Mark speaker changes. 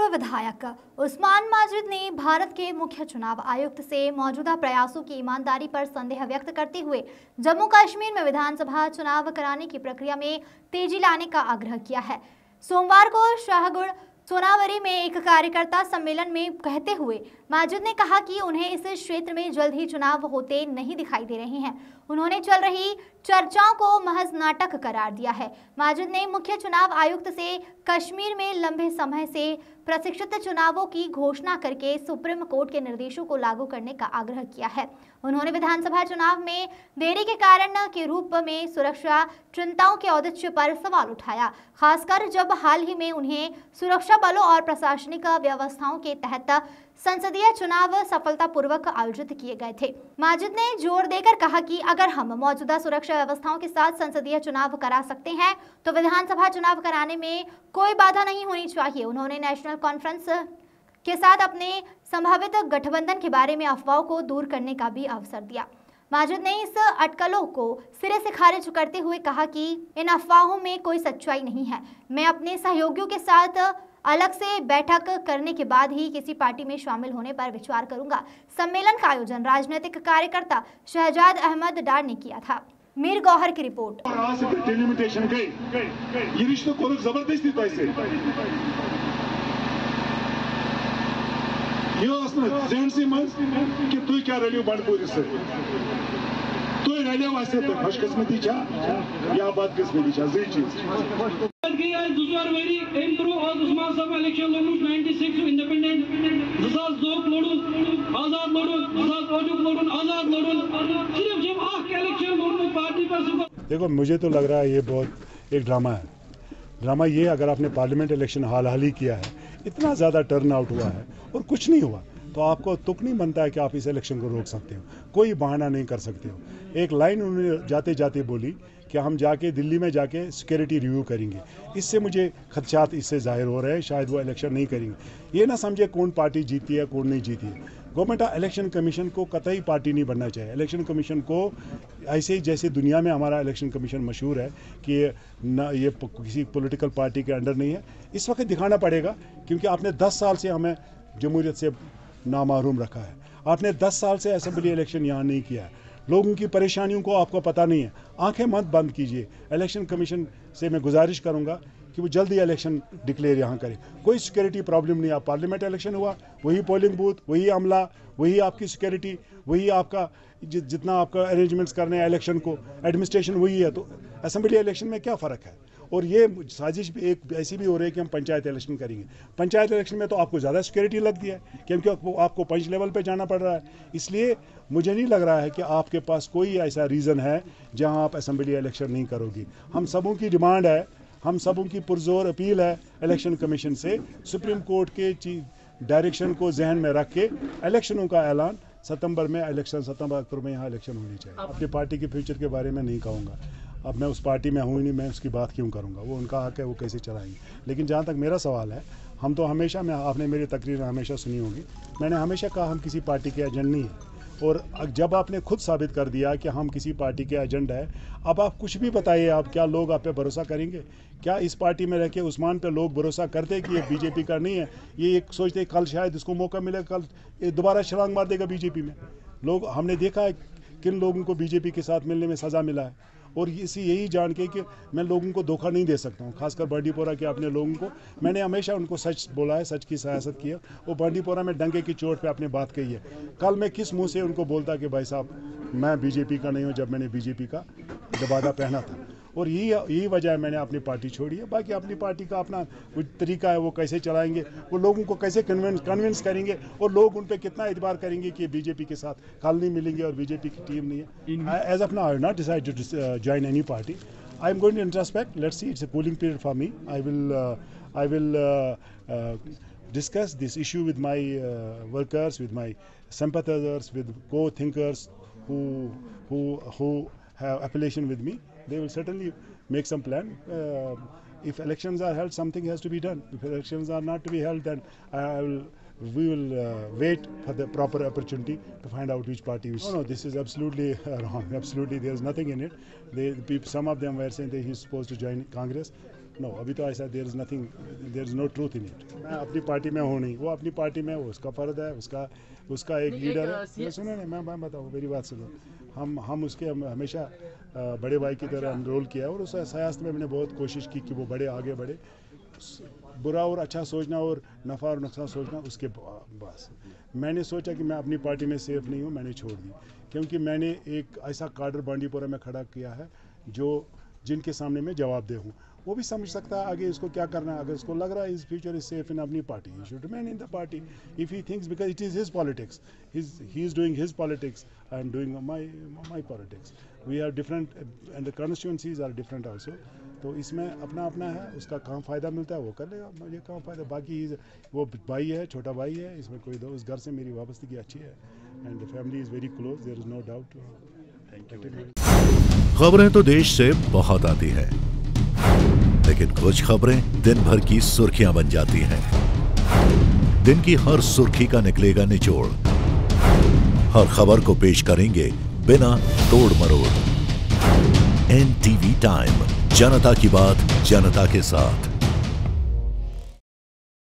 Speaker 1: पूर्व विधायक उस्मान माजिद ने भारत के मुख्य चुनाव आयुक्त से मौजूदा प्रयासों की ईमानदारी पर संदेह व्यक्त करते हुए जम्मू कश्मीर में विधानसभा चुनाव कराने की प्रक्रिया में तेजी लाने का आग्रह किया है। सोमवार को शाहगुड़ सोनावरी में एक कार्यकर्ता सम्मेलन में कहते हुए माजिद ने कहा कि उन्हें इस क्षेत्र में जल्द ही चुनाव होते नहीं दिखाई दे रहे हैं। उन्होंने चल रही चर्चाओं को महज नाटक करार दिया है। माजिद ने मुख्य चुनाव आयुक्त से कश्मीर में लंबे समय से प्रशिक्षित चुनावों की घोषणा करके सुप्रीम कोर्ट के निर्देशों को लागू करने का आग्रह किया है। उन्होंने विधानसभा चुनाव में देरी के कारण के रूप में सुरक्षा चिंताओं के औचित्य पर सवाल उठाया, खासकर जब हाल ही में उन्हें सुरक्षा बलों और प्रशासनिक व्यवस्थाओं के तहत संसदीय चुनाव सफलतापूर्वक आयोजित किए गए थे। माजिद ने जोर देकर कहा कि अगर हम मौजूदा सुरक्षा व्यवस्थाओं के साथ संसदीय चुनाव करा सकते हैं तो विधानसभा चुनाव कराने में कोई बाधा नहीं होनी चाहिए। उन्होंने नेशनल कॉन्फ्रेंस के साथ अपने संभावित गठबंधन के बारे में अफवाहों को दूर करने का भी अवसर दिया। माजिद ने इस अटकलों को सिरे से खारिज करते हुए कहा कि इन अफवाहों में कोई सच्चाई नहीं है। मैं अपने सहयोगियों के साथ अलग से बैठक करने के बाद ही किसी पार्टी में शामिल होने पर विचार करूंगा। सम्मेलन का आयोजन राजनीतिक कार्यकर्ता शहजाद अहमद डार ने किया था। मीर गौहर की रिपोर्ट।
Speaker 2: या बदकिस्मती देखो, मुझे तो लग रहा है ये बहुत एक ड्रामा है। ड्रामा ये, अगर आपने पार्लियामेंट इलेक्शन हाल ही किया है, इतना ज़्यादा टर्न आउट हुआ है और कुछ नहीं हुआ, तो आपको तुक नहीं बनता है कि आप इस इलेक्शन को रोक सकते हो। कोई बहाना नहीं कर सकते हो। एक लाइन उन्होंने जाते जाते बोली कि हम जाके दिल्ली में जाके सिक्योरिटी रिव्यू करेंगे। इससे मुझे खदशात इससे जाहिर हो रहे हैं, शायद वो इलेक्शन नहीं करेंगे। ये ना समझे कौन पार्टी जीती है कौन नहीं जीती है। गवर्नमेंट इलेक्शन कमीशन को कतई पार्टी नहीं बनना चाहिए। इलेक्शन कमीशन को ऐसे ही जैसे दुनिया में हमारा इलेक्शन कमीशन मशहूर है कि ये किसी पॉलिटिकल पार्टी के अंडर नहीं है, इस वक्त दिखाना पड़ेगा, क्योंकि आपने 10 साल से हमें जमहूरियत से नामहरूम रखा है। आपने 10 साल से असेंबली इलेक्शन यहाँ नहीं किया है। लोगों की परेशानियों को आपको पता नहीं है। आंखें मत बंद कीजिए। इलेक्शन कमीशन से मैं गुजारिश करूंगा कि वो जल्दी इलेक्शन डिक्लेयर यहाँ करें। कोई सिक्योरिटी प्रॉब्लम नहीं है। पार्लियामेंट इलेक्शन हुआ, वही पोलिंग बूथ, वही अमला, वही आपकी सिक्योरिटी, वही आपका जितना आपका अरेंजमेंट्स करने हैं इलेक्शन को, एडमिनिस्ट्रेशन वही है। तो असेंबली इलेक्शन में क्या फ़र्क है? और ये साजिश भी एक ऐसी भी हो रही है कि हम पंचायत इलेक्शन करेंगे। पंचायत इलेक्शन में तो आपको ज़्यादा सिक्योरिटी लगती है, क्योंकि आपको पंच लेवल पे जाना पड़ रहा है। इसलिए मुझे नहीं लग रहा है कि आपके पास कोई ऐसा रीज़न है जहां आप असेंबली इलेक्शन नहीं करोगी। हम सबों की डिमांड है, हम सबों की पुरजोर अपील है इलेक्शन कमीशन से, सुप्रीम कोर्ट के डायरेक्शन को जहन में रख के इलेक्शनों का ऐलान सितंबर में सितंबर अक्टूबर में यहाँ इलेक्शन होनी चाहिए। अपनी पार्टी के फ्यूचर के बारे में नहीं कहूँगा। अब मैं उस पार्टी में हूँ ही नहीं, मैं उसकी बात क्यों करूँगा? वो उनका हक है, वो कैसे चलाएंगे। लेकिन जहाँ तक मेरा सवाल है, हम तो हमेशा, आपने मेरी तकरीर हमेशा सुनी होगी, मैंने हमेशा कहा हम किसी पार्टी के एजेंट नहीं हैं। और जब आपने खुद साबित कर दिया कि हम किसी पार्टी के एजेंट है, अब आप कुछ भी बताइए, आप क्या लोग आप पे भरोसा करेंगे? क्या इस पार्टी में रह के उस्मान पे लोग भरोसा करते कि ये बीजेपी का नहीं है? ये एक सोचते कल शायद इसको मौका मिलेगा, कल ये दोबारा छलांग मार देगा बीजेपी में। लोग, हमने देखा है किन लोगों को बीजेपी के साथ मिलने में सज़ा मिला है। और यही जान के कि मैं लोगों को धोखा नहीं दे सकता हूँ, खासकर बांडीपोरा के अपने लोगों को। मैंने हमेशा उनको सच बोला है, सच की सियासत की है। वो बांडीपोरा में डंके की चोट पे अपनी बात कही है। कल मैं किस मुंह से उनको बोलता कि भाई साहब मैं बीजेपी का नहीं हूँ, जब मैंने बीजेपी का दबादा पहना था। और यही वजह है मैंने अपनी पार्टी छोड़ी है। बाकी अपनी पार्टी का अपना कुछ तरीका है, वो कैसे चलाएंगे, वो लोगों को कैसे कन्विंस करेंगे, और लोग उन पर कितना एतबार करेंगे कि बीजेपी के साथ कल नहीं मिलेंगे और बीजेपी की टीम नहीं है। As of now I have not decided to join any party. I am going to introspect. Let's see. It's a cooling period for me. I will discuss this issue with my workers, with my sympathizers, with co-thinkers who have affiliation with me. They will certainly make some plan. If elections are held, something has to be done. If elections are not to be held, then we will wait for the proper opportunity to find out which party is. No, this is absolutely wrong. Absolutely, there is nothing in it. Some of them were saying that he is supposed to join Congress. No, abhi to aisa, there is nothing. There is no truth in it. मैं अपनी party में हूँ नहीं, वो अपनी party में, उसका फर्ज है, उसका एक लीडर है। सुनो नहीं, मैं बताऊँ, मेरी बात सुनो। हम उसके हमेशा बड़े भाई की तरह एनरोल किया और उस सियासत में मैंने बहुत कोशिश की कि वो बड़े आगे बढ़े। बुरा और अच्छा सोचना और नफ़ा और नुकसान सोचना उसके बस। मैंने सोचा कि मैं अपनी पार्टी में सेफ नहीं हूँ, मैंने छोड़ दी, क्योंकि मैंने एक ऐसा काडर बांडीपुरा में खड़ा किया है जिनके सामने मैं जवाबदेह हूँ। वो भी समझ सकता है आगे इसको क्या करना है। अगर इसको लग रहा है इस फ्यूचर इज सेफ इन अपनी party, he should remain in the party if he thinks, because it is his politics, he is doing his politics, I am doing my politics. We are different and the constituencies are different also. तो इसमें अपना अपना है, उसका कहाँ फ़ायदा मिलता है वो कर लेगा, मुझे कहाँ फ़ायदा। बाकी वो भाई है, छोटा भाई है, इसमें कोई उस घर से मेरी वाबस्तगी अच्छी है and the family is very close, there is no doubt. Thank you.
Speaker 3: खबरें तो देश से बहुत आती है, लेकिन कुछ खबरें दिन भर की सुर्खियां बन जाती हैं। दिन की हर सुर्खी का निकलेगा निचोड़, हर खबर को पेश करेंगे बिना तोड़ मरोड़। NTV टाइम, जनता की बात जनता के साथ।